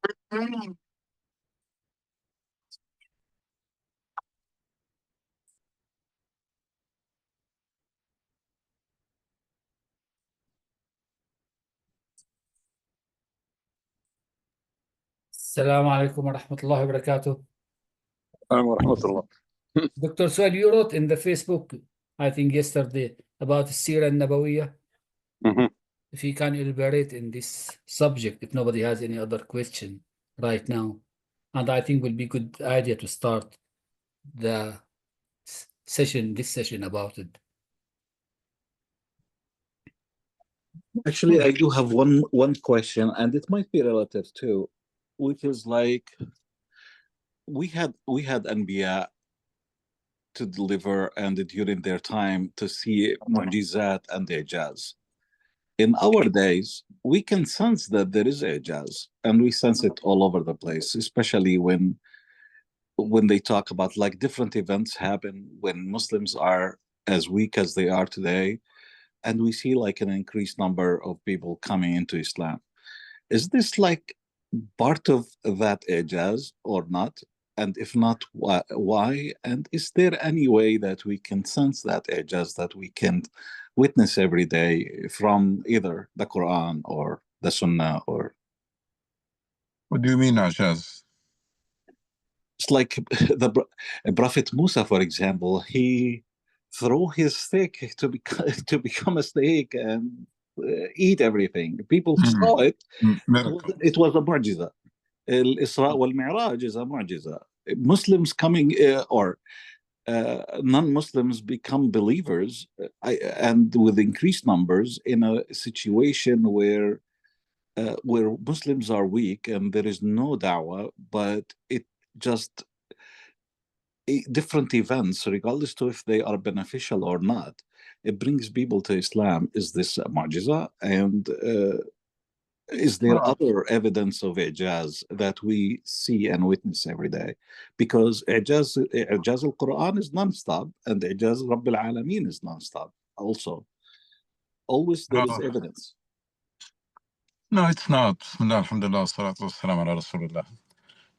السلام عليكم ورحمة الله وبركاته. السلام ورحمة الله. Dr. Suad, you wrote in the Facebook, I think yesterday, about السيرة النبوية. If you can elaborate in this subject, if nobody has any other question right now. And I think will be good idea to start the this session about it. Actually, I do have one question, and it might be relative too, which is like we had Anbiya to deliver, and during their time to see mu'jizat and ijaz. In our days, we can sense that there is ijaz, and we sense it all over the place, especially when they talk about like different events happen when Muslims are as weak as they are today, and we see like an increased number of people coming into Islam. Is this like part of that ijaz or not? And if not, why? And is there any way that we can sense that ijaz that we can witness every day from either the Quran or the Sunnah? Or what do you mean, ijaz? it's like the Prophet Musa, for example, he threw his stick to become a snake and eat everything. People saw it. Miracle. It was a mu'jiza. الإسراء والمعراج is a mu'jiza. Muslims coming or non-Muslims become believers and with increased numbers in a situation where Muslims are weak and there is no da'wah, but it just different events, regardless to if they are beneficial or not, it brings people to Islam. Is this a mu'jiza? And is there other evidence of ijaz that we see and witness every day? Because ijaz al-Quran is non-stop, and ijaz Rabbil Alameen is non-stop also. Always there is evidence. No, it's not. Bismillah, alhamdulillah, salatu wassalam ala Rasulullah.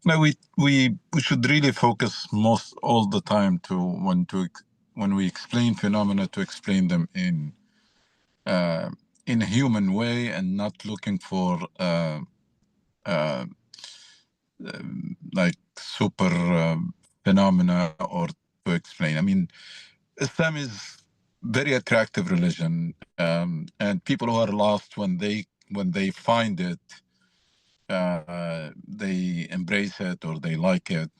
No, we should really focus most all the time when we explain phenomena to explain them in a human way and not looking for like super phenomena or to explain. I mean, Islam is very attractive religion, and people who are lost when they find it, they embrace it or they like it,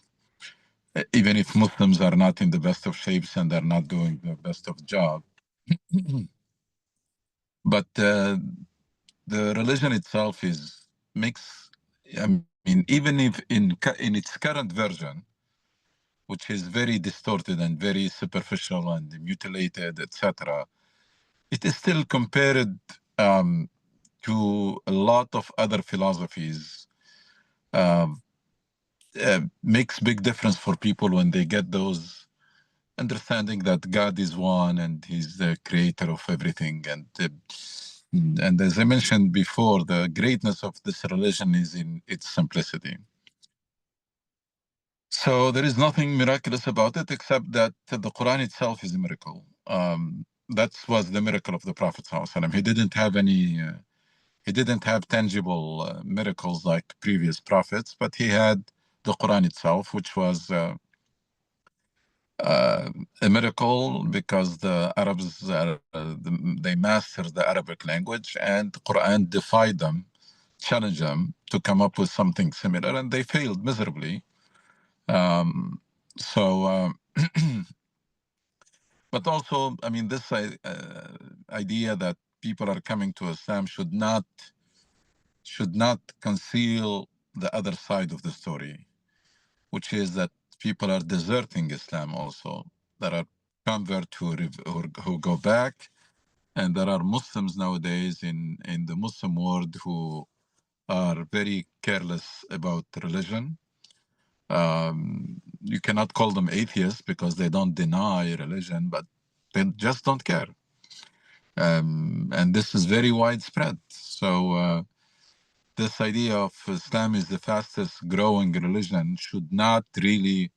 even if Muslims are not in the best of shapes and they're not doing the best of job. But the religion itself makes. I mean, even if in its current version, which is very distorted and very superficial and mutilated, etc., it is still compared to a lot of other philosophies. Makes big difference for people when they get those understanding that God is one and He's the creator of everything. And as I mentioned before, the greatness of this religion is in its simplicity. So there is nothing miraculous about it except that the Quran itself is a miracle. That was the miracle of the Prophet ﷺ. He didn't have tangible miracles like previous prophets, but he had the Quran itself, which was a miracle because the Arabs they mastered the Arabic language, and the Quran defied them, challenged them to come up with something similar, and they failed miserably. But also, I mean, this idea that people are coming to Islam should not conceal the other side of the story, which is that people are deserting Islam also. There are converts who go back, and there are Muslims nowadays in the Muslim world who are very careless about religion. You cannot call them atheists because they don't deny religion, but they just don't care. And this is very widespread. So this idea of Islam is the fastest growing religion should not really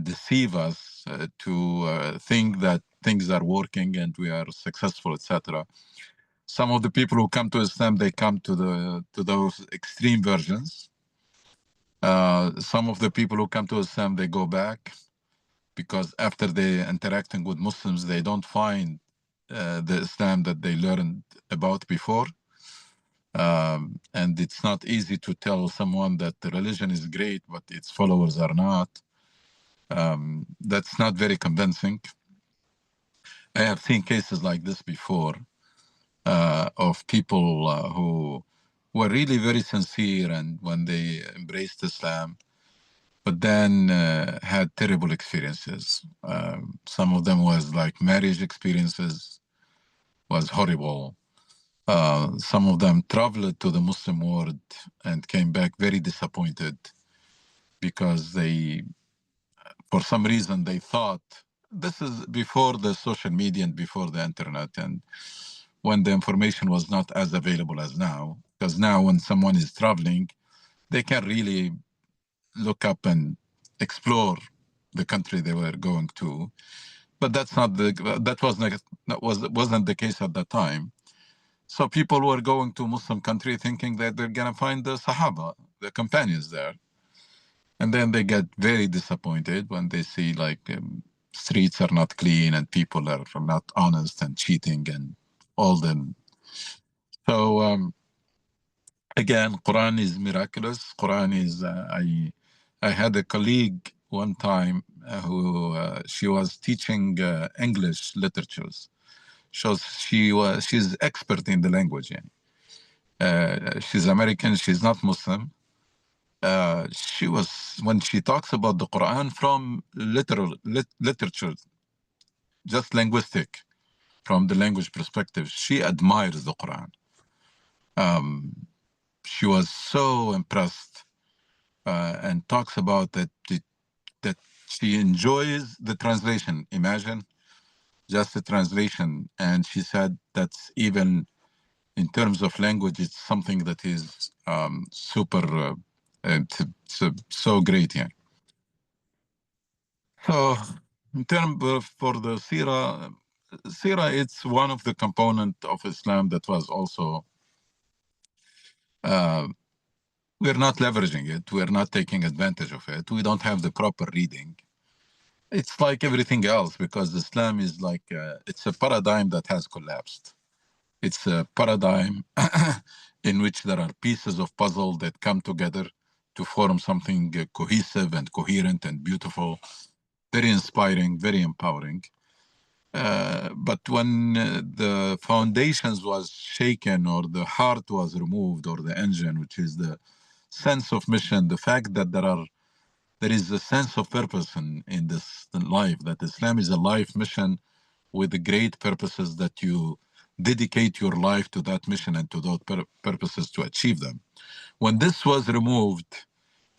deceive us to think that things are working and we are successful, etc. Some of the people who come to Islam, they come to those extreme versions. Some of the people who come to Islam, they go back because after they interacting with Muslims, they don't find the Islam that they learned about before. And it's not easy to tell someone that the religion is great, but its followers are not. That's not very convincing. I have seen cases like this before of people who were really very sincere and when they embraced Islam, but then had terrible experiences. Some of them was like marriage experiences, was horrible. Some of them traveled to the Muslim world and came back very disappointed because they, for some reason, they thought, this is before the social media and before the internet, and when the information was not as available as now, because now when someone is traveling, they can really look up and explore the country they were going to. But that's not wasn't the case at that time. So people were going to Muslim country thinking that they're gonna find the Sahaba, the companions there. And then they get very disappointed when they see like streets are not clean and people are not honest and cheating and all them. So again, Quran is miraculous. Quran is, I had a colleague one time who she was teaching English literatures. She's expert in the language. She's American, she's not Muslim. She was, when she talks about the Quran from literature, just linguistic, from the language perspective, she admires the Quran. She was so impressed and talks about that she enjoys the translation. Imagine just the translation. And she said that's even in terms of language, it's something that is super, so great. Yeah. So in terms of for the Sira, it's one of the components of Islam that was also, we're not leveraging it. We're not taking advantage of it. We don't have the proper reading. It's like everything else because Islam is like, it's a paradigm that has collapsed. It's a paradigm in which there are pieces of puzzle that come together to form something cohesive and coherent and beautiful, very inspiring, very empowering. But when the foundations was shaken or the heart was removed or the engine, which is the sense of mission, the fact that there is a sense of purpose in this life, that Islam is a life mission with the great purposes that you dedicate your life to that mission and to those purposes to achieve them. When this was removed,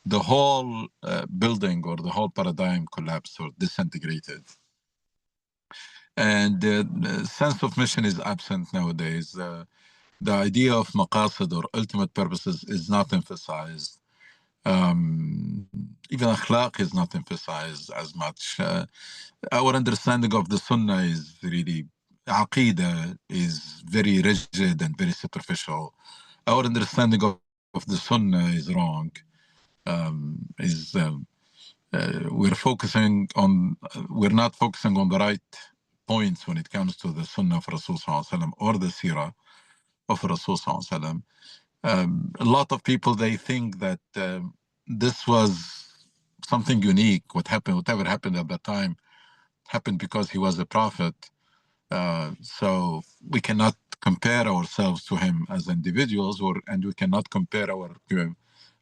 the whole building or the whole paradigm collapsed or disintegrated. And the sense of mission is absent nowadays. The idea of maqasid or ultimate purposes is not emphasized. Even akhlaq is not emphasized as much. Our understanding of the Sunnah is really, Aqidah is very rigid and very superficial. Our understanding of the Sunnah is wrong. We're not focusing on the right points when it comes to the Sunnah of Rasul Sallallahu Alaihi Wasallam or the Sirah of Rasul Sallallahu Alaihi Wasallam. A lot of people, they think that this was something unique. Whatever happened at that time happened because he was a prophet. So we cannot compare ourselves to him as individuals, and we cannot compare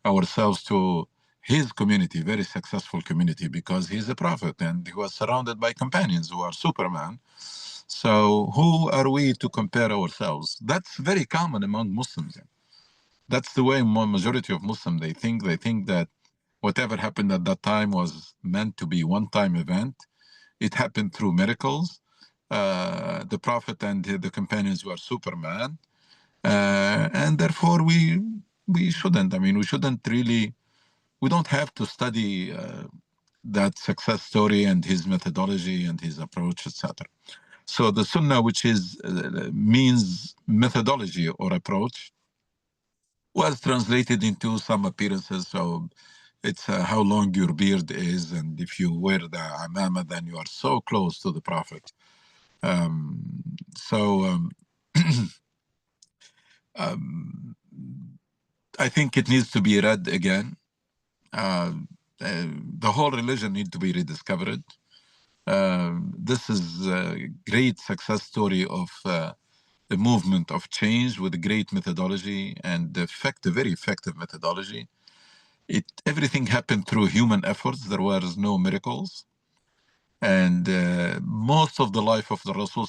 ourselves to his community, very successful community, because he's a prophet and he was surrounded by companions who are Superman. So who are we to compare ourselves? That's very common among Muslims. That's the way majority of Muslims, they think that whatever happened at that time was meant to be one-time event. It happened through miracles. The Prophet and the companions were Superman. And therefore we we shouldn't. I mean, we shouldn't really, we don't have to study that success story and his methodology and his approach, etc. So the Sunnah, which is means methodology or approach, was translated into some appearances. So it's how long your beard is, and if you wear the amama, then you are so close to the Prophet. I think it needs to be read again. The whole religion needs to be rediscovered. This is a great success story of a movement of change with a great methodology and very effective methodology. Everything happened through human efforts. There was no miracles. And most of the life of the Rasul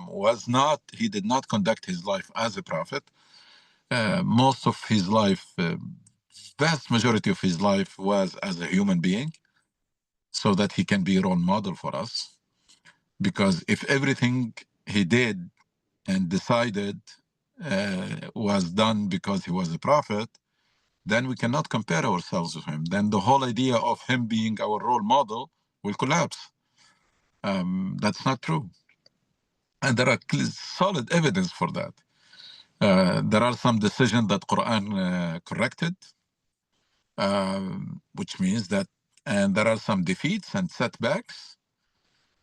was not, he did not conduct his life as a prophet. Most of his life, vast majority of his life was as a human being, so that he can be a role model for us. Because if everything he did and decided was done because he was a prophet, then we cannot compare ourselves with him. Then the whole idea of him being our role model will collapse. That's not true. And there are solid evidence for that. There are some decisions that Quran corrected, which means that, and there are some defeats and setbacks.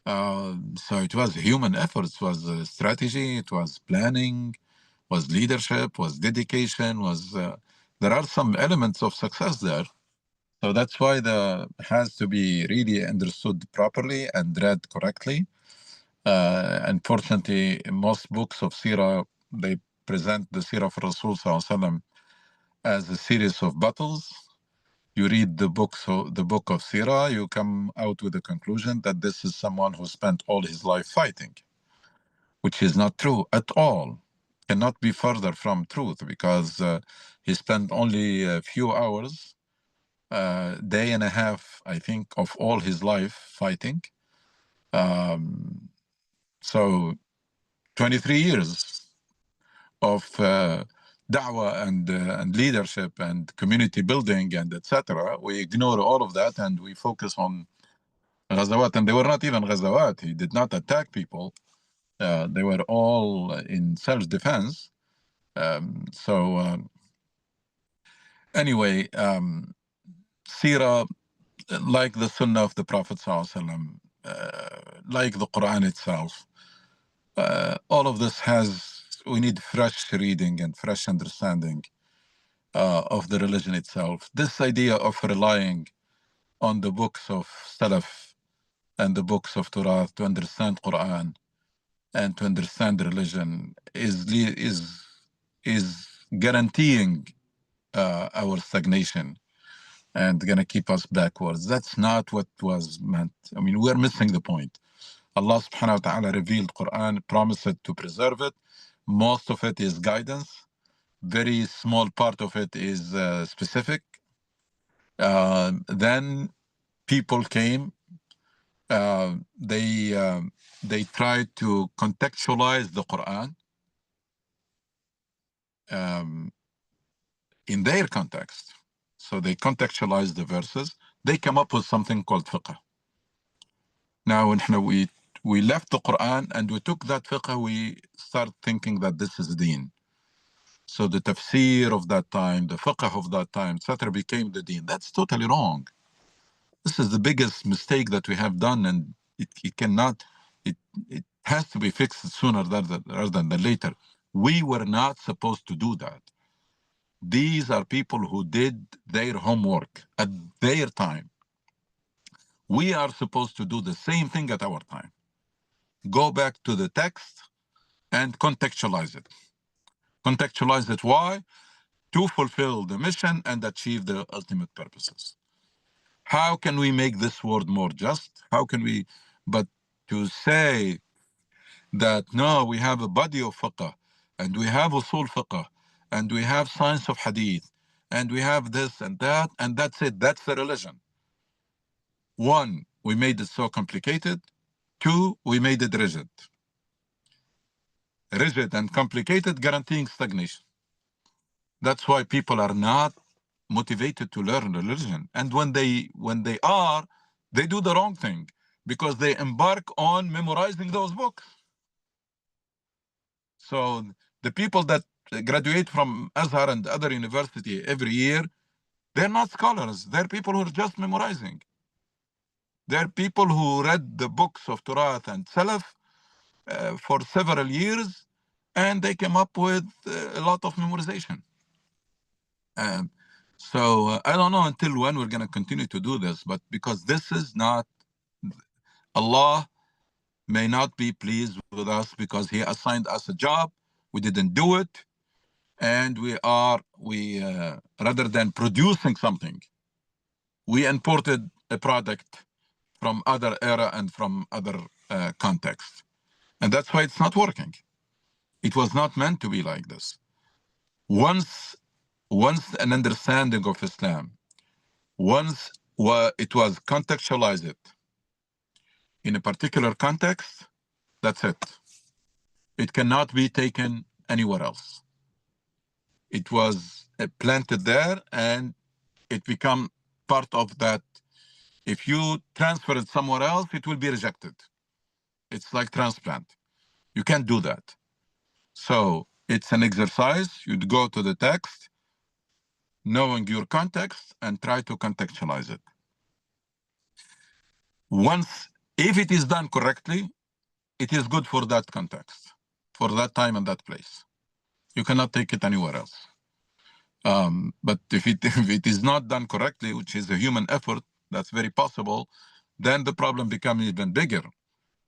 So it was human efforts, it was strategy, it was planning, was leadership, was dedication, was there are some elements of success there. So that's why the has to be really understood properly and read correctly. Unfortunately, most books of Sirah, they present the Sirah of Rasul as a series of battles. You read the book of Sirah, you come out with the conclusion that this is someone who spent all his life fighting, which is not true at all. Cannot be further from truth, because he spent only a few hours, day and a half, I think, of all his life fighting. So 23 years of da'wah and leadership and community building and etc. We ignore all of that and we focus on Ghazawat, and they were not even Ghazawat. He did not attack people. They were all in self-defense. Anyway, Sirah, like the Sunnah of the Prophet ﷺ, like the Quran itself, all of this we need fresh reading and fresh understanding of the religion itself. This idea of relying on the books of Salaf and the books of Torah to understand Quran and to understand religion is guaranteeing our stagnation and gonna keep us backwards. That's not what was meant. I mean, we're missing the point. Allah subhanahu wa ta'ala revealed Quran, promised to preserve it. Most of it is guidance. Very small part of it is specific. Then people came. They tried to contextualize the Quran in their context. So they contextualized the verses. They come up with something called fiqh. Now, we left the Quran and we took that fiqh, we start thinking that this is deen. So the tafsir of that time, the fiqh of that time, etc., became the deen. That's totally wrong. This is the biggest mistake that we have done, and it has to be fixed sooner rather than later. We were not supposed to do that. These are people who did their homework at their time. We are supposed to do the same thing at our time. Go back to the text and contextualize it. Contextualize it, why? To fulfill the mission and achieve the ultimate purposes. How can we make this world more just? How can we, but to say that, no, we have a body of fiqh, and we have usul fiqh, and we have science of hadith, and we have this and that's it, that's the religion. One, we made it so complicated. Two, we made it rigid. Rigid and complicated, guaranteeing stagnation. That's why people are not motivated to learn religion. And when they are, they do the wrong thing because they embark on memorizing those books. So the people that graduate from Azhar and other university every year, they're not scholars. They're people who are just memorizing. They're people who read the books of Turath and Salaf for several years, and they came up with a lot of memorization. So I don't know until when we're going to continue to do this, but because this is not, Allah may not be pleased with us because He assigned us a job, we didn't do it, and rather than producing something, we imported a product from other era and from other context. And that's why it's not working. It was not meant to be like this. Once an understanding of Islam, once it was contextualized in a particular context, that's it. It cannot be taken anywhere else. It was planted there and it become part of that. If you transfer it somewhere else, it will be rejected. It's like transplant. You can't do that. So it's an exercise. You'd go to the text, knowing your context, and try to contextualize it. If it is done correctly, it is good for that context, for that time and that place. You cannot take it anywhere else. But if it is not done correctly, which is a human effort, that's very possible, then the problem becomes even bigger,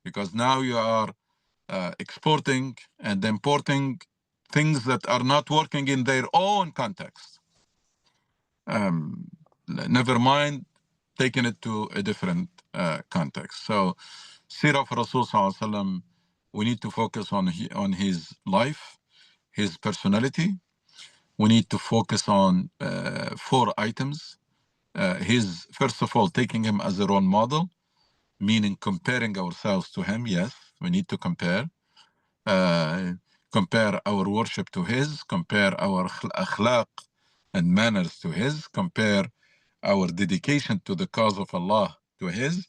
because now you are exporting and importing things that are not working in their own context. Never mind taking it to a different context. So, Sirah of Rasul Sallallahu Alaihi Wasallam, we need to focus on his life, his personality. We need to focus on 4 items. First of all, taking him as a role model, meaning comparing ourselves to him. Yes, we need to compare. Compare our worship to his, compare our akhlaq and manners to his, compare our dedication to the cause of Allah to his.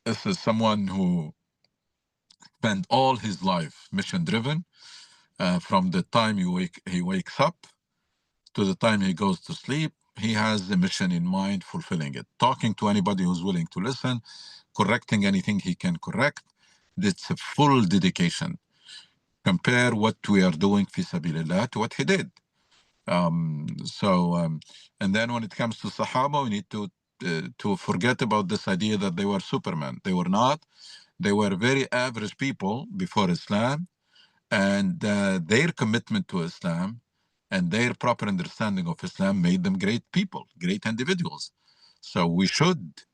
This is someone who spent all his life mission-driven, from the time he wakes up to the time he goes to sleep. He has a mission in mind, fulfilling it. Talking to anybody who's willing to listen, correcting anything he can correct. It's a full dedication. Compare what we are doing fi sabilillah to what he did. And then when it comes to Sahaba, we need to forget about this idea that they were Superman. They were not. They were very average people before Islam, and their commitment to Islam and their proper understanding of Islam made them great people, great individuals. So we should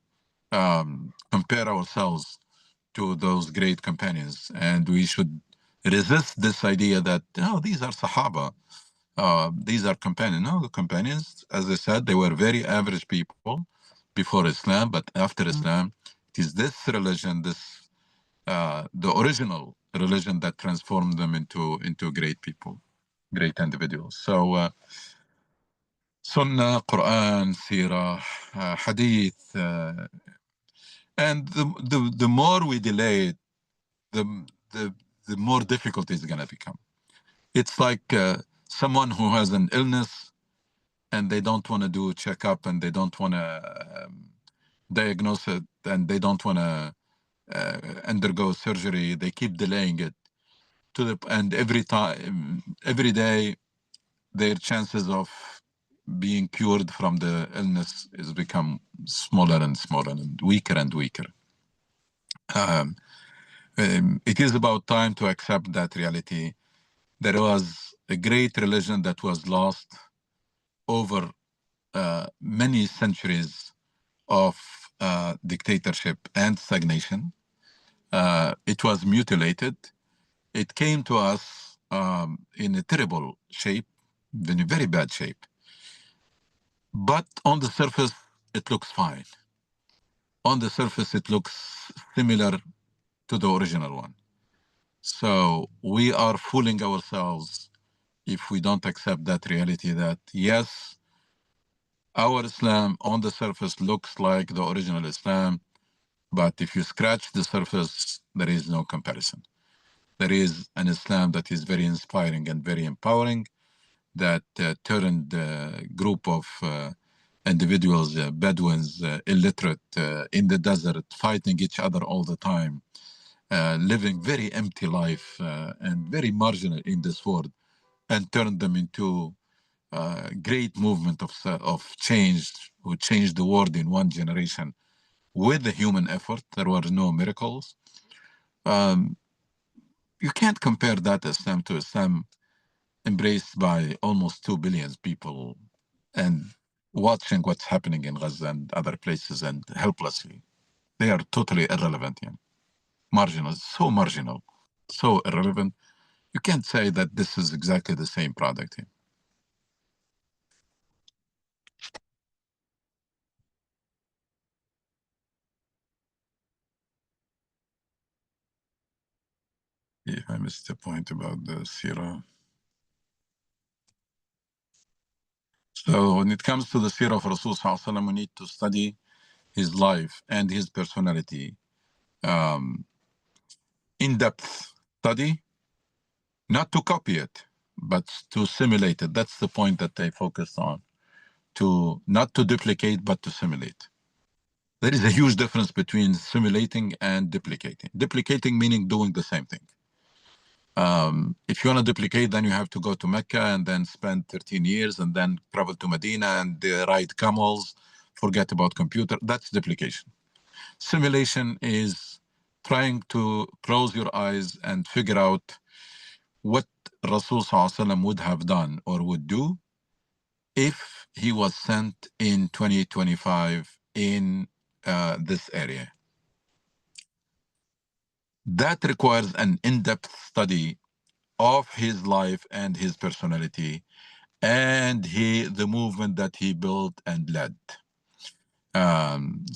compare ourselves to those great companions, and we should resist this idea that, oh, these are Sahaba, these are companions. No, the companions, as I said, they were very average people before Islam, but after Islam, it is this religion, the original religion, that transformed them into great people, great individuals. So Sunnah, Quran, Sirah, Hadith, and the more we delay it, the more difficult it's going to become. It's like someone who has an illness and they don't want to do a checkup, and they don't want to diagnose it, and they don't want to undergo surgery. They keep delaying it and every day, their chances of being cured from the illness is become smaller and smaller and weaker and weaker. It is about time to accept that reality. There was a great religion that was lost over many centuries of dictatorship and stagnation. It was mutilated. It came to us in a terrible shape, in a very bad shape. But on the surface, it looks fine. On the surface, it looks similar to the original one. So we are fooling ourselves if we don't accept that reality that, yes, our Islam on the surface looks like the original Islam, but if you scratch the surface, there is no comparison. There is an Islam that is very inspiring and very empowering, that turned a group of individuals, Bedouins, illiterate, in the desert, fighting each other all the time, living very empty life and very marginal in this world, and turned them into a great movement of change, who changed the world in one generation with the human effort. There were no miracles. You can't compare that Islam to Islam embraced by almost 2 billion people and watching what's happening in Gaza and other places and helplessly. They are totally irrelevant, marginal, so irrelevant. You can't say that this is exactly the same product here. If I missed the point about the Sirah. So when it comes to the Sirah of Rasul Sallallahu Alaihi Wasallam, we need to study his life and his personality. In-depth study, not to copy it, but to simulate it. That's the point that they focused on. Not to duplicate, but to simulate. There is a huge difference between simulating and duplicating. Duplicating meaning doing the same thing. If you want to duplicate, then you have to go to Mecca and then spend 13 years and then travel to Medina and ride camels, forget about computer. That's duplication. Simulation is trying to close your eyes and figure out what Rasul Sallallahu Alaihi Wasallam would have done or would do if he was sent in 2025 in this area. That requires an in-depth study of his life and his personality and the movement that he built and led. And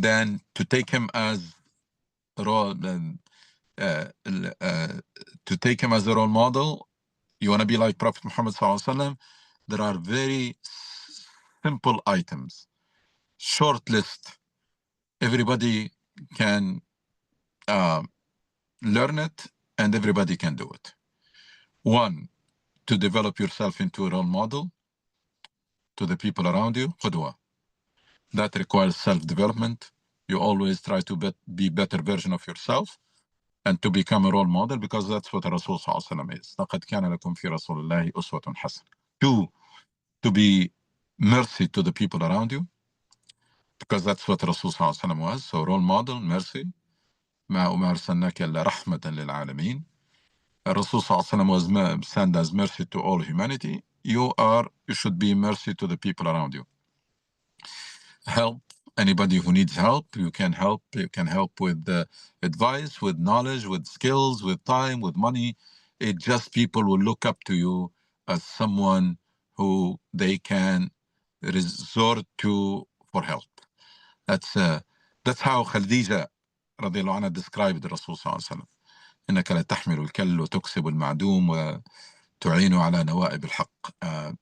then to take him as role, to take him as a role model, you want to be like Prophet Muhammad Sallallahu Alaihi Wasallam, there are very simple items, short list. Everybody can learn it and everybody can do it. One, to develop yourself into a role model to the people around you, qudwa. That requires self-development. You always try to be better version of yourself and to become a role model, because that's what Rasul Sallallahu Alaihi Wasallam is. لَقَدْ كَانَ لَكُمْ فِي رَسُولِ اللَّهِ أُسْوَةٌ حَسَنَةٌ. Two, to be mercy to the people around you, because that's what Rasul Sallallahu Alaihi Wasallam was. So role model, mercy. مَا أُمَرْسَلْنَاكَ إِلَّا رَحْمَةً لِلْعَالَمِينَ. Rasul Sallallahu Alaihi Wasallam was sent as mercy to all humanity. You should be mercy to the people around you. Help anybody who needs help. You can help. You can help with advice, with knowledge, with skills, with time, with money. It just people will look up to you as someone who they can resort to for help. That's how Khadija radiallahu anha described Rasul sallallahu alaihi wasallam. إنك لا تحمل الكل وتكسب المعدوم وتعين على نوائب الحق.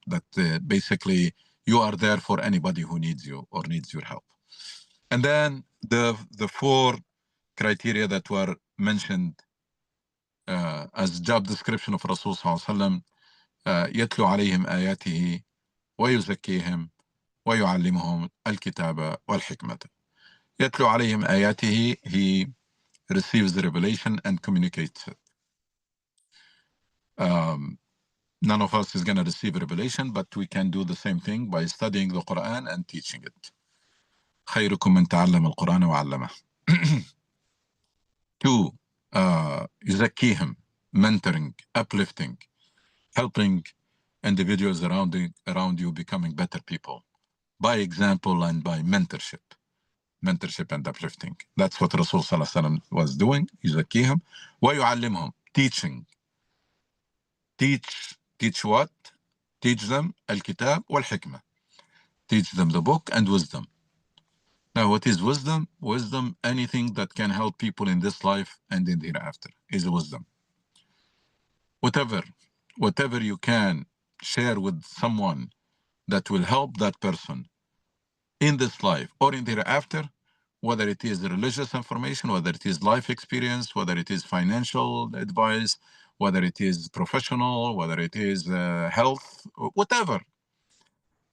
That basically you are there for anybody who needs you or needs your help. And then the four criteria that were mentioned as job description of Rasul sallallahu alaihi wasallam: يتلو عليهم آياته ويزكيهم ويعلمهم الكتاب والحكمة. يتلو عليهم آياته, he receives the revelation and communicates it. None of us is going to receive a revelation, but we can do the same thing by studying the Quran and teaching it. خيركم من تعلم القرآن وعلمه. Two, يزكيهم, mentoring, uplifting, helping individuals around you becoming better people by example and by mentorship and uplifting. That's what Rasul Sallallahu Alaihi Wasallam was doing. يزكيهم ويعلمهم, teaching. Teach what? Teach them al-kitab wal-hikmah. Teach them the book and wisdom. Now, what is wisdom? Wisdom, anything that can help people in this life and in the hereafter, is wisdom. whatever you can share with someone that will help that person in this life or in the hereafter, whether it is religious information, whether it is life experience, whether it is financial advice, whether it is professional, whether it is health, whatever,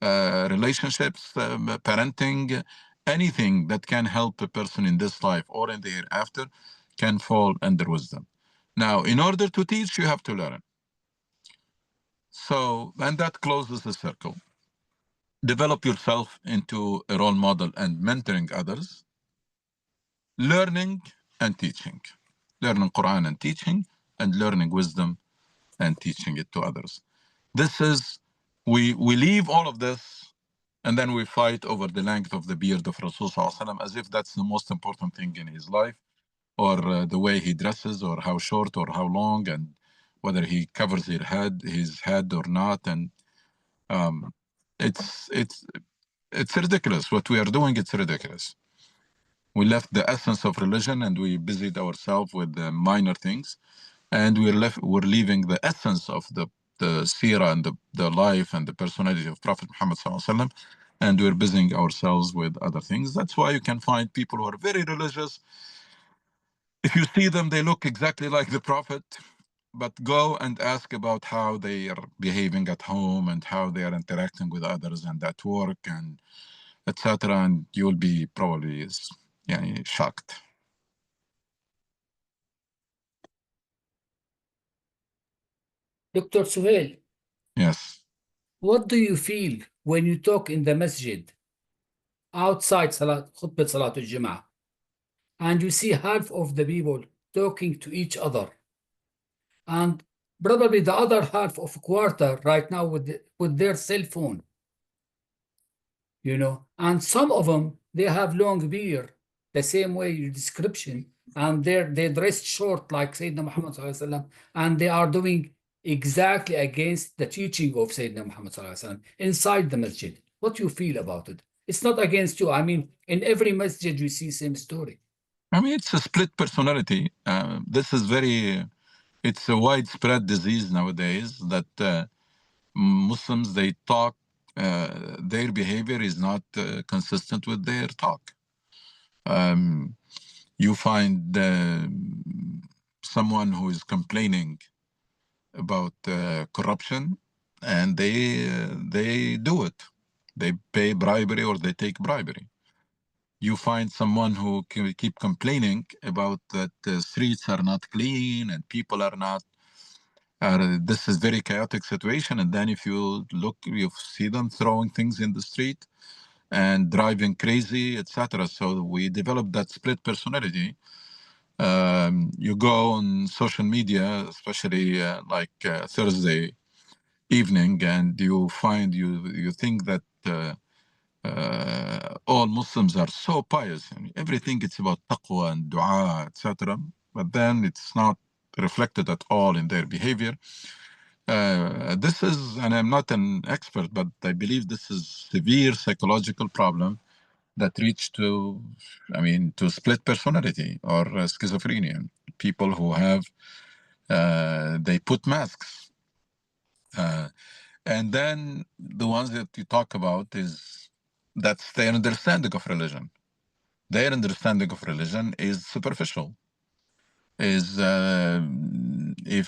relationships, parenting, anything that can help a person in this life or in the hereafter can fall under wisdom. Now, in order to teach, you have to learn. So, and that closes the circle. Develop yourself into a role model and mentoring others. Learning and teaching. Learning Quran and teaching, and learning wisdom and teaching it to others. This is, we leave all of this and then we fight over the length of the beard of Rasul as if that's the most important thing in his life, or the way he dresses, or how short or how long, and whether he covers his head or not. And it's ridiculous. What we are doing, it's ridiculous. We left the essence of religion and we busied ourselves with the minor things, and we're leaving the essence of the seerah and the life and the personality of Prophet Muhammad sallallahu, and we're busying ourselves with other things. That's why you can find people who are very religious. If you see them, they look exactly like the Prophet, but go and ask about how they are behaving at home and how they are interacting with others and at work and etc., and you'll be probably shocked. Dr. Suhail, Yes. what do you feel when you talk in the masjid outside khutbah Salatul Jama'ah and you see half of the people talking to each other, and probably the other half of quarter right now with their cell phone, and some of them, they have long beard, the same way your description, and they dressed short like Sayyidina Muhammad sallallahu alaihi wasallam, and they are doing exactly against the teaching of Sayyidina Muhammad sallallahu alaihi wasallam inside the masjid. What do you feel about it? It's not against you. I mean, in every masjid you see same story. I mean, it's a split personality. This is it's a widespread disease nowadays that Muslims, they talk, their behavior is not consistent with their talk. You find someone who is complaining about corruption, and they do it. They pay bribery or they take bribery. You find someone who can keep complaining about that the streets are not clean and people are not. This is very chaotic situation, and then if you look, you see them throwing things in the street and driving crazy, etc. So we developed that split personality. You go on social media, especially Thursday evening, and you find you think that all Muslims are so pious. I mean, everything it's about taqwa and dua, etc. But then it's not reflected at all in their behavior. This is, and I'm not an expert, but I believe this is severe psychological problem that reach to split personality or schizophrenia. People who have, they put masks. And then the ones that you talk about that's their understanding of religion. Their understanding of religion is superficial. If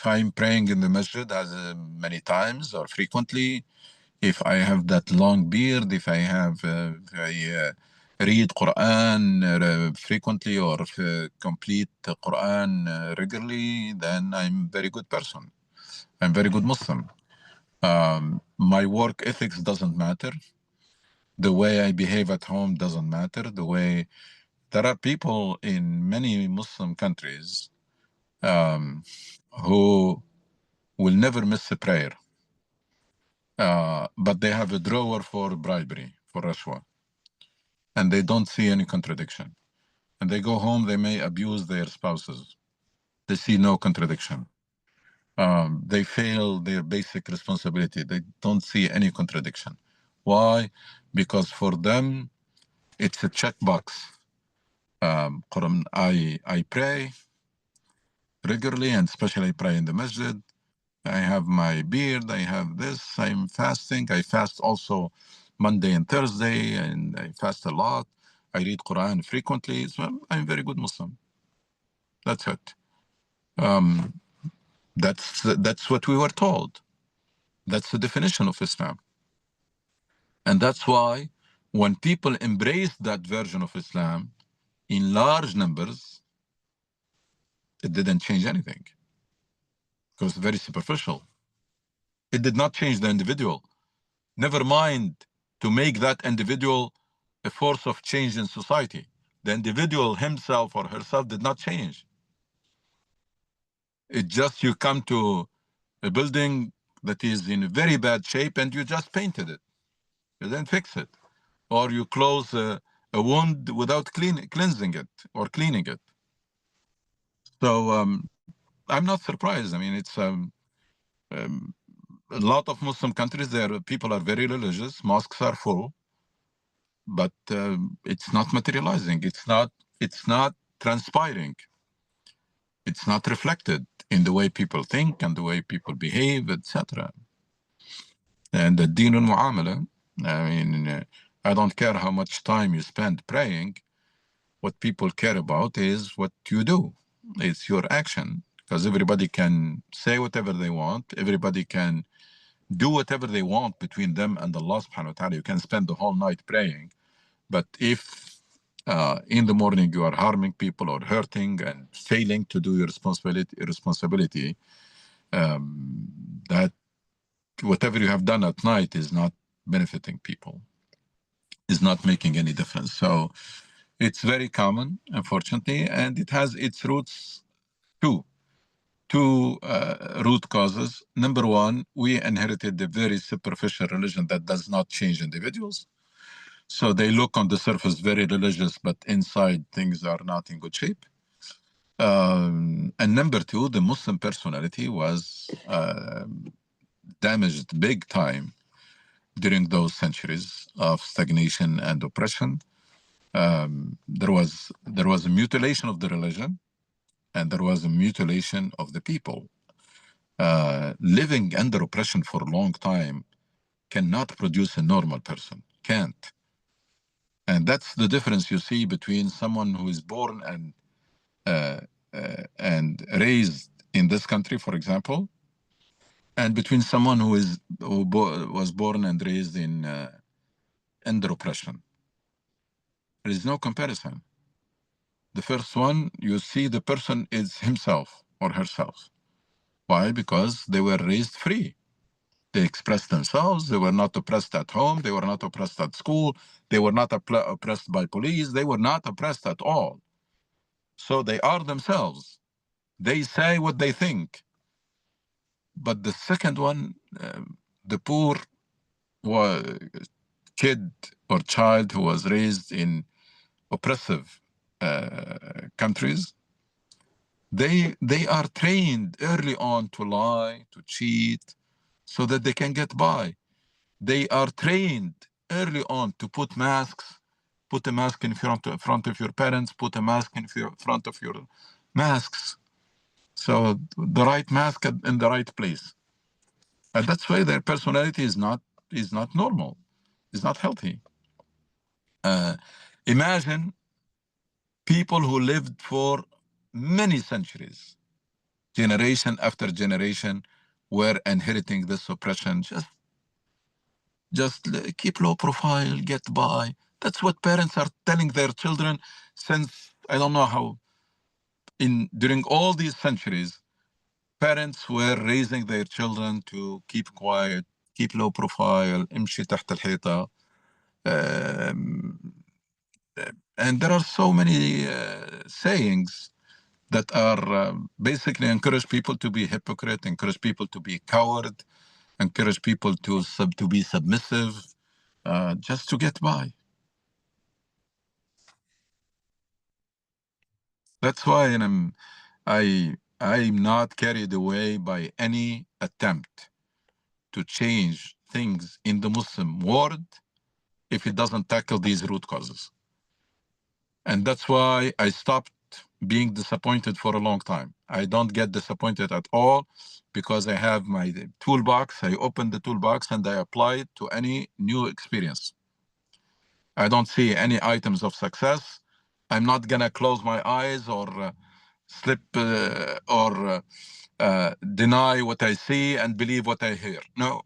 I'm praying in the masjid as many times or frequently, if I have that long beard, if I read Quran frequently or complete Quran regularly, then I'm a very good person. I'm a very good Muslim. My work ethics doesn't matter. The way I behave at home doesn't matter. There are people in many Muslim countries who will never miss a prayer, but they have a drawer for bribery, for rashwa, and they don't see any contradiction. And they go home, they may abuse their spouses. They see no contradiction. They fail their basic responsibility. They don't see any contradiction. Why? Because for them, it's a checkbox. I pray regularly, and especially I pray in the masjid. I have my beard, I have this, I'm fasting. I fast also Monday and Thursday, and I fast a lot. I read Quran frequently, so I'm a very good Muslim. That's it. That's what we were told. That's the definition of Islam. And that's why when people embrace that version of Islam in large numbers, it didn't change anything. It was very superficial. It did not change the individual. Never mind to make that individual a force of change in society. The individual himself or herself did not change. It just you come to a building that is in very bad shape and you just painted it. You didn't fix it. Or you close a wound without cleansing it or cleaning it. So I'm not surprised. I mean, it's a lot of Muslim countries, there people are very religious, mosques are full, but it's not materializing. It's not transpiring. It's not reflected in the way people think and the way people behave, etc. And the deen al-mu'amala, I mean, I don't care how much time you spend praying. What people care about is what you do. It's your action, because everybody can say whatever they want. Everybody can do whatever they want between them and Allah subhanahu wa ta'ala. You can spend the whole night praying. But if in the morning you are harming people or hurting and failing to do your responsibility, that whatever you have done at night is not benefiting people, is not making any difference. So it's very common, unfortunately, and it has its roots too. Two root causes. Number one, we inherited a very superficial religion that does not change individuals. So they look on the surface very religious, but inside things are not in good shape. And number two, the Muslim personality was damaged big time during those centuries of stagnation and oppression. There was a mutilation of the religion, and there was a mutilation of the people. Living under oppression for a long time cannot produce a normal person, can't. And that's the difference you see between someone who is born and raised in this country, for example, and between someone who was born and raised in under oppression. There is no comparison. The first one, you see the person is himself or herself. Why? Because they were raised free. They expressed themselves. They were not oppressed at home. They were not oppressed at school. They were not oppressed by police. They were not oppressed at all. So they are themselves. They say what they think. But the second one, the poor kid or child who was raised in oppressive countries, they are trained early on to lie, to cheat, so that they can get by. They are trained early on to put masks, put a mask in front of your parents, put a mask in front of your masks. So the right mask in the right place. And that's why their personality is not normal, is not healthy. Imagine people who lived for many centuries, generation after generation, were inheriting this oppression. Just keep low profile, get by. That's what parents are telling their children since, I don't know how, during all these centuries, parents were raising their children to keep quiet, keep low profile, امشي تحت الحيطة. And there are so many sayings that are basically encourage people to be hypocrite, encourage people to be coward, encourage people to be submissive, just to get by. That's why I'm not carried away by any attempt to change things in the Muslim world if it doesn't tackle these root causes. And that's why I stopped being disappointed for a long time. I don't get disappointed at all because I have my toolbox. I open the toolbox and I apply it to any new experience. I don't see any items of success. I'm not gonna close my eyes or slip or deny what I see and believe what I hear. No,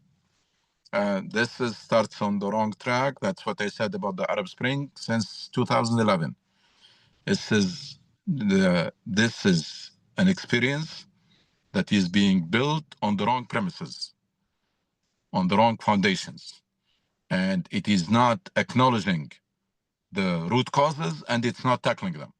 this starts on the wrong track. That's what I said about the Arab Spring since 2011. This is an experience that is being built on the wrong premises, on the wrong foundations, and it is not acknowledging the root causes and it's not tackling them.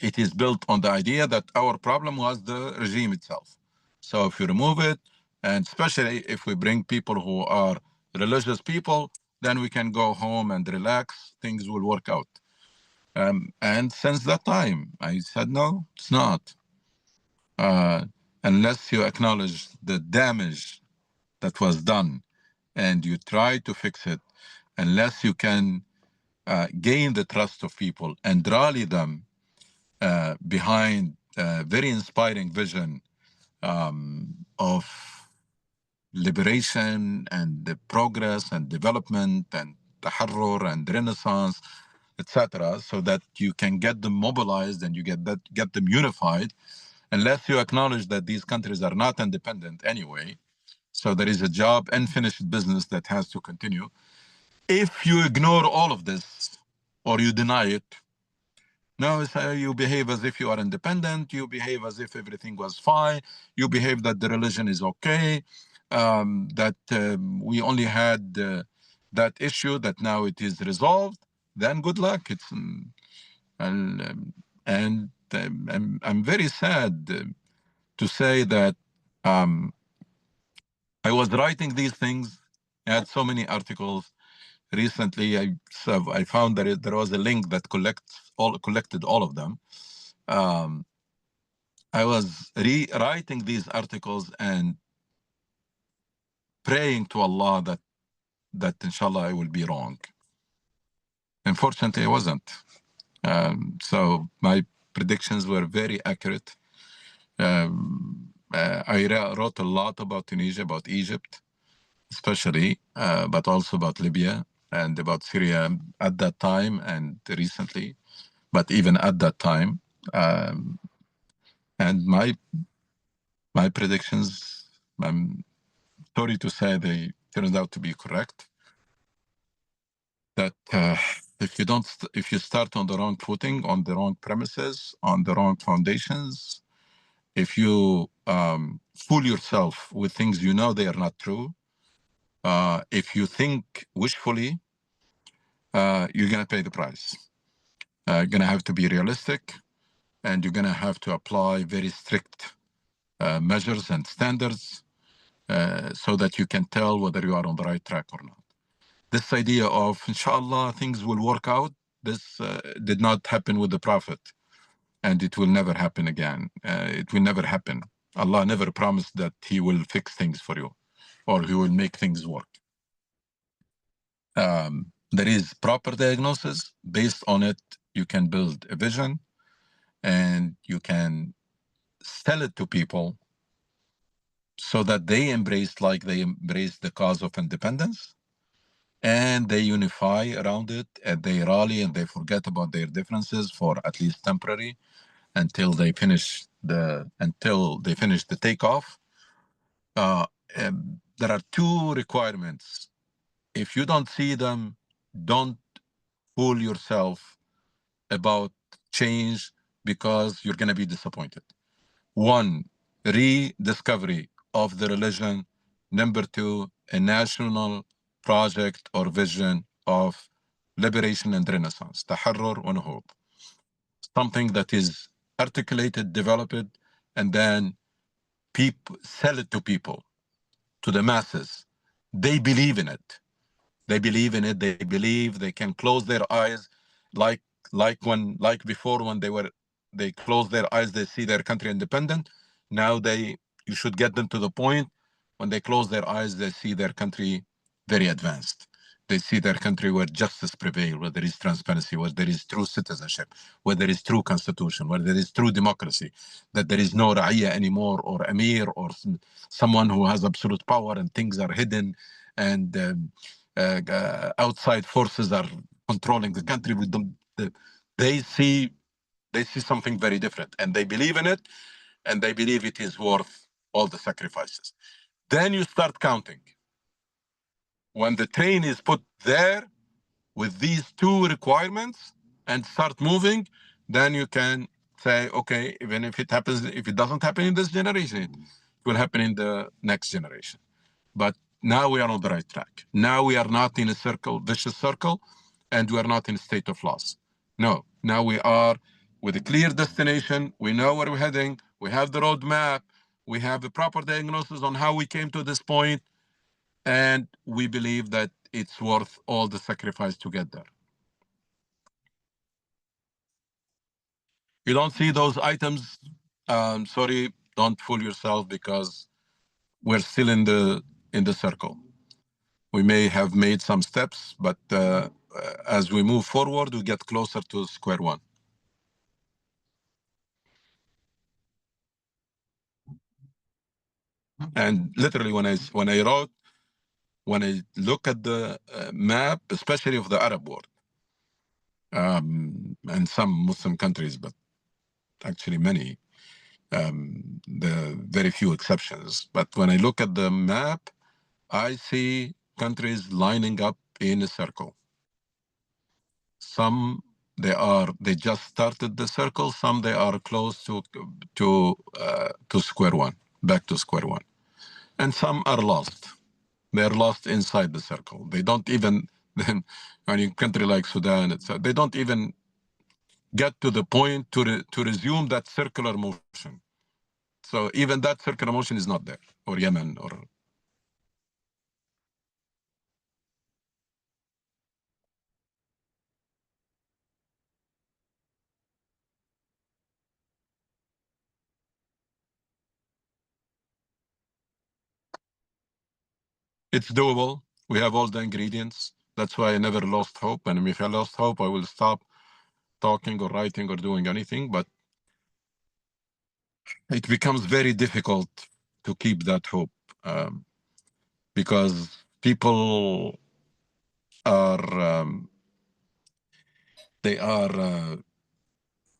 It is built on the idea that our problem was the regime itself. So if you remove it, and especially if we bring people who are religious people, then we can go home and relax, things will work out. And since that time, I said, no, it's not. Unless you acknowledge the damage that was done and you try to fix it, unless you can gain the trust of people and rally them behind a very inspiring vision of liberation and the progress and development and taharrur and renaissance, etc., so that you can get them mobilized and you get them unified, unless you acknowledge that these countries are not independent anyway. So there is a job, unfinished business that has to continue. If you ignore all of this or you deny it, no, you behave as if you are independent, you behave as if everything was fine, you behave that the religion is okay, that we only had that issue, that now it is resolved, then good luck. It's I'm very sad to say that I was writing these things. I had so many articles. Recently, I found that there was a link that collected all of them. I was rewriting these articles and praying to Allah that inshallah I will be wrong. Unfortunately, I wasn't. So my predictions were very accurate. I wrote a lot about Tunisia, about Egypt, especially, but also about Libya and about Syria at that time and recently, but even at that time. And my predictions, I'm sorry to say, they turned out to be correct. That if you start on the wrong footing, on the wrong premises, on the wrong foundations, if you fool yourself with things you know they are not true, if you think wishfully, you're going to pay the price. You're going to have to be realistic, and you're going to have to apply very strict measures and standards so that you can tell whether you are on the right track or not. This idea of, inshallah, things will work out, this did not happen with the Prophet, and it will never happen again. It will never happen. Allah never promised that he will fix things for you or he will make things work. There is proper diagnosis. Based on it, you can build a vision and you can sell it to people so that they embrace, like they embrace the cause of independence, and they unify around it, and they rally and they forget about their differences for at least temporary until they finish the takeoff. There are two requirements. If you don't see them, don't fool yourself about change because you're going to be disappointed. One, rediscovery of the religion. Number two, a national project or vision of liberation and renaissance, taharrur wa nuhud. Something that is articulated, developed, and then people sell it to people, to the masses. They believe in it. They believe in it. They believe they can close their eyes, like before when they close their eyes, they see their country independent. Now you should get them to the point when they close their eyes, they see their country very advanced. They see their country where justice prevails, where there is transparency, where there is true citizenship, where there is true constitution, where there is true democracy, that there is no ra'iyya anymore, or amir, or someone who has absolute power and things are hidden, and outside forces are controlling the country. With them, they see something very different, and they believe in it, and they believe it is worth all the sacrifices. Then you start counting. When the train is put there with these two requirements and start moving, then you can say, okay, even if it happens, if it doesn't happen in this generation, it will happen in the next generation. But now we are on the right track. Now we are not in a vicious circle, and we are not in a state of loss. No, now we are with a clear destination. We know where we're heading. We have the roadmap. We have a proper diagnosis on how we came to this point. And we believe that it's worth all the sacrifice to get there. You don't see those items. Sorry, don't fool yourself, because we're still in the circle. We may have made some steps, but as we move forward, we get closer to square one. And literally, when I look at the map, especially of the Arab world, and some Muslim countries, but actually many, the very few exceptions. But when I look at the map, I see countries lining up in a circle. Some they just started the circle. Some they are close to square one, back to square one, and some are lost. They're lost inside the circle. They don't even, when in a country like Sudan, they don't even get to the point to resume that circular motion. So even that circular motion is not there, or Yemen, or. It's doable. We have all the ingredients. That's why I never lost hope. And if I lost hope, I will stop talking or writing or doing anything. But it becomes very difficult to keep that hope, because people are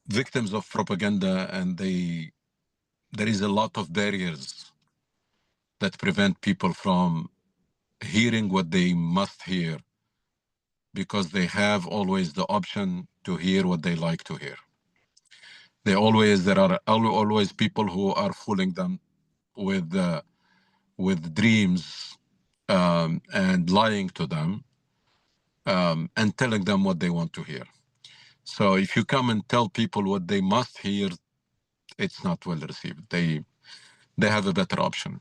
victims of propaganda, and there is a lot of barriers that prevent people from hearing what they must hear, because they have always the option to hear what they like to hear. There are always people who are fooling them with dreams, and lying to them, and telling them what they want to hear. So if you come and tell people what they must hear, it's not well received. They have a better option.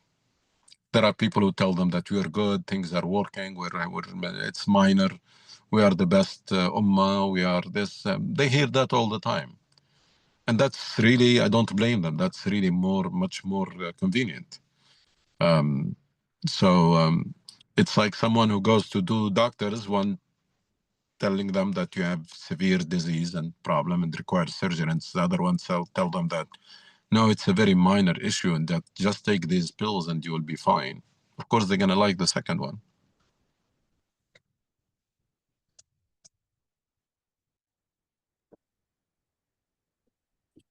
There are people who tell them that we are good, things are working, it's minor, we are the best ummah, we are this. They hear that all the time. And that's really, I don't blame them. That's really much more convenient. It's like someone who goes to do doctors, one telling them that you have severe disease and problem and requires surgery, and the other one tell them that, no, it's a very minor issue, and that just take these pills and you will be fine. Of course, they're going to like the second one.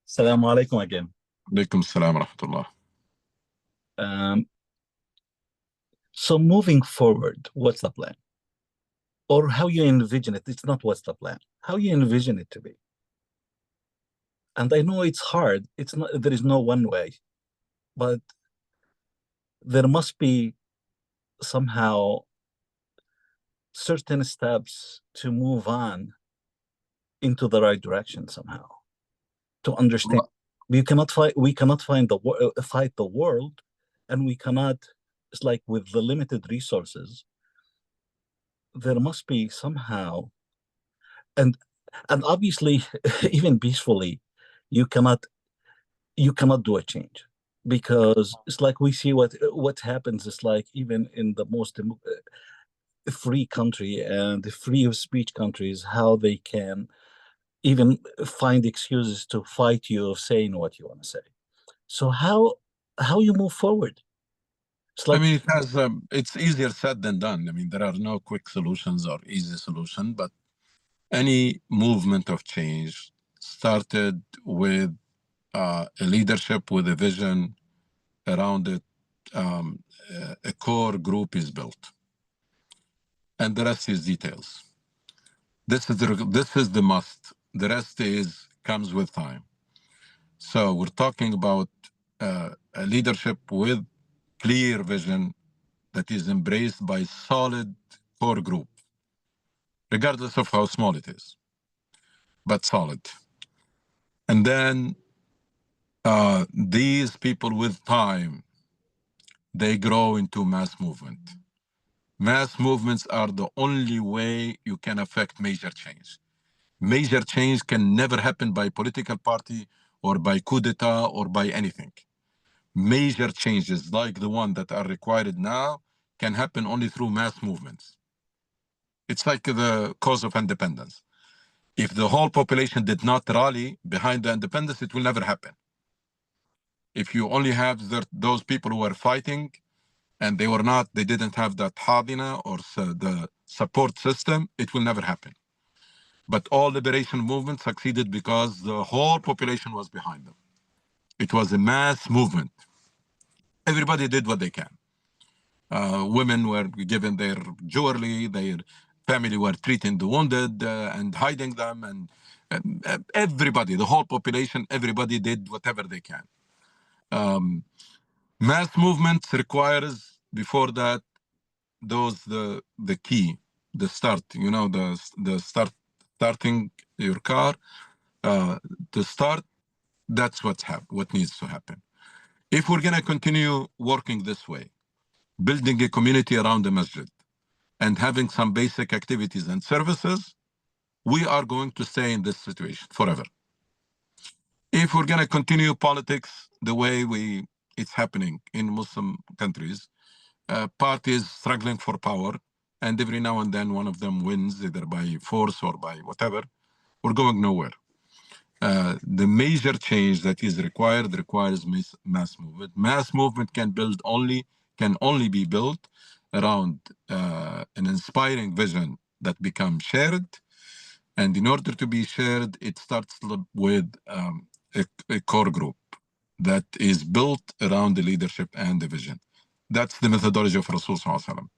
Assalamu alaikum again. Alaikum salam wa rahmatullah. So moving forward, what's the plan? Or how you envision it? It's not what's the plan. How you envision it to be? And I know it's hard. It's not. There is no one way, but there must be somehow certain steps to move on into the right direction somehow. To understand, we cannot fight the world, and we cannot. It's like with the limited resources, there must be somehow, and obviously, even peacefully, you cannot do a change, because it's like we see what happens. It's like even in the most free country and the free of speech countries, how they can even find excuses to fight you of saying what you want to say. So how you move forward? It's I like, mean, it's easier said than done. I mean, there are no quick solutions or easy solution, but any movement of change started with a leadership with a vision around it. A core group is built, and the rest is details. This is the must. The rest comes with time. So we're talking about a leadership with clear vision that is embraced by solid core group, regardless of how small it is, but solid. And then these people with time, they grow into mass movement. Mass movements are the only way you can affect major change. Major change can never happen by political party or by coup d'etat or by anything. Major changes like the one that are required now can happen only through mass movements. It's like the cause of independence. If the whole population did not rally behind the independence, it will never happen. If you only have those people who are fighting and they didn't have that hadina or the support system, it will never happen. But all liberation movements succeeded because the whole population was behind them. It was a mass movement. Everybody did what they can. Women were given their jewelry, their family were treating the wounded and hiding them, and everybody, the whole population, everybody did whatever they can. Mass movements requires, before that, the key, the start, the starting your car, to start, that's what needs to happen. If we're going to continue working this way, building a community around the masjid and having some basic activities and services, we are going to stay in this situation forever. If we're going to continue politics the way it's happening in Muslim countries, parties struggling for power, and every now and then one of them wins, either by force or by whatever, we're going nowhere. The major change that is requires mass movement. Mass movement can only be built around an inspiring vision that becomes shared. And in order to be shared, it starts with a core group that is built around the leadership and the vision. That's the methodology of Rasul Sallallahu Alaihi Wasallam.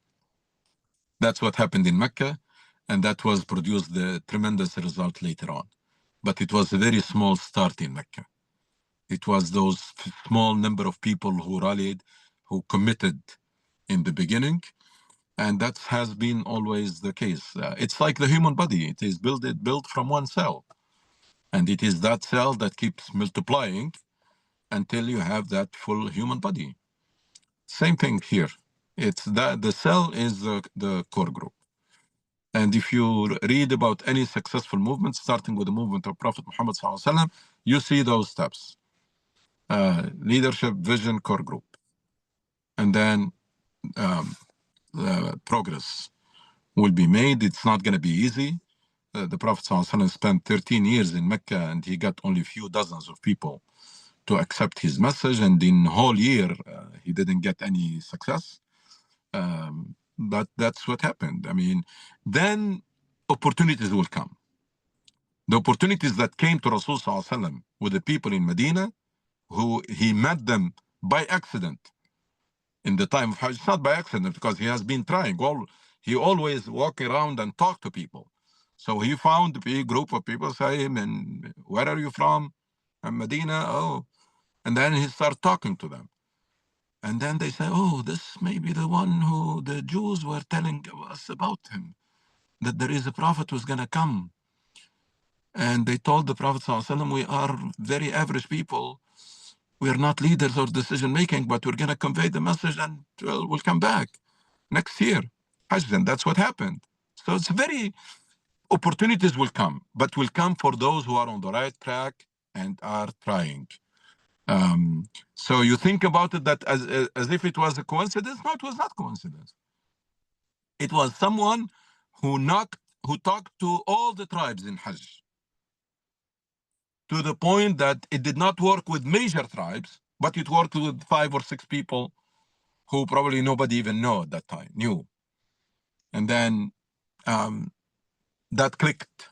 That's what happened in Mecca, and that was produced the tremendous result later on. But it was a very small start in Mecca. It was those small number of people who rallied, who committed in the beginning, and that has been always the case. It's like the human body. It is built from one cell, and it is that cell that keeps multiplying until you have that full human body. Same thing here. It's that the cell is the core group. And if you read about any successful movement, starting with the movement of Prophet Muhammad ﷺ, you see those steps. Leadership, vision, core group. And then progress will be made. It's not going to be easy. The Prophet ﷺ spent 13 years in Mecca, and he got only a few dozens of people to accept his message. And in a whole year, he didn't get any success. But that's what happened. I mean, then opportunities will come. The opportunities that came to Rasul Sallallahu Alaihi Wasallam with the people in Medina, who he met them by accident in the time of Hajj. It's not by accident, because he has been trying. He always walk around and talk to people. So he found a big group of people, say him, and where are you from? Medina. Oh. And then he started talking to them. And then they say, oh, this may be the one who the Jews were telling us about him, that there is a prophet who's going to come. And they told the Prophet ﷺ, we are very average people. We are not leaders or decision-making, but we're going to convey the message, and we'll come back next year. And that's what happened. So it's opportunities will come, but will come for those who are on the right track and are trying. So you think about it that as if it was a coincidence. No, it was not coincidence. It was someone who talked to all the tribes in Hajj, to the point that it did not work with major tribes, but it worked with 5 or 6 people who probably nobody even knew. And then that clicked.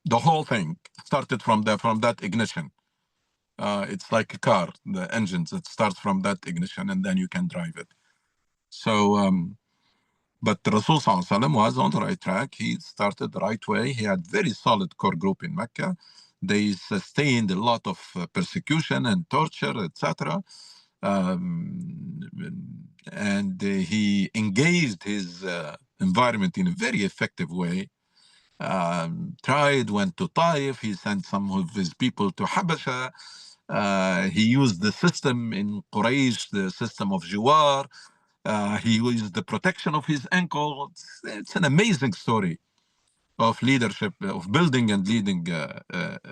The whole thing started from that ignition. It's like a car, the engines, it starts from that ignition and then you can drive it. So, but the Rasul Sallallahu Alaihi Wasallam was on the right track. He started the right way. He had very solid core group in Mecca. They sustained a lot of persecution and torture, etc. And he engaged his environment in a very effective way. Went to Taif. He sent some of his people to Habasha. He used the system in Quraysh, the system of Jiwar. He used the protection of his ankle. It's an amazing story of leadership, of building and leading a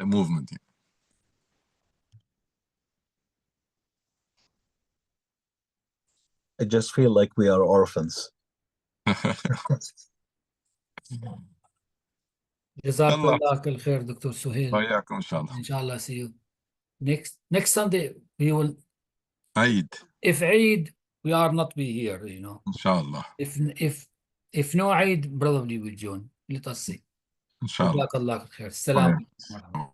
movement. I just feel like we are orphans. جزاك الله. الله كل خير دكتور سهيل. وإياكم إن شاء الله. إن شاء الله see you next Sunday. We will, عيد if Eid, we are not be here, you know. إن شاء الله. If no Eid, probably will join. Let us see. إن شاء الله. جزاك الله خير. السلام عليكم ورحمة الله.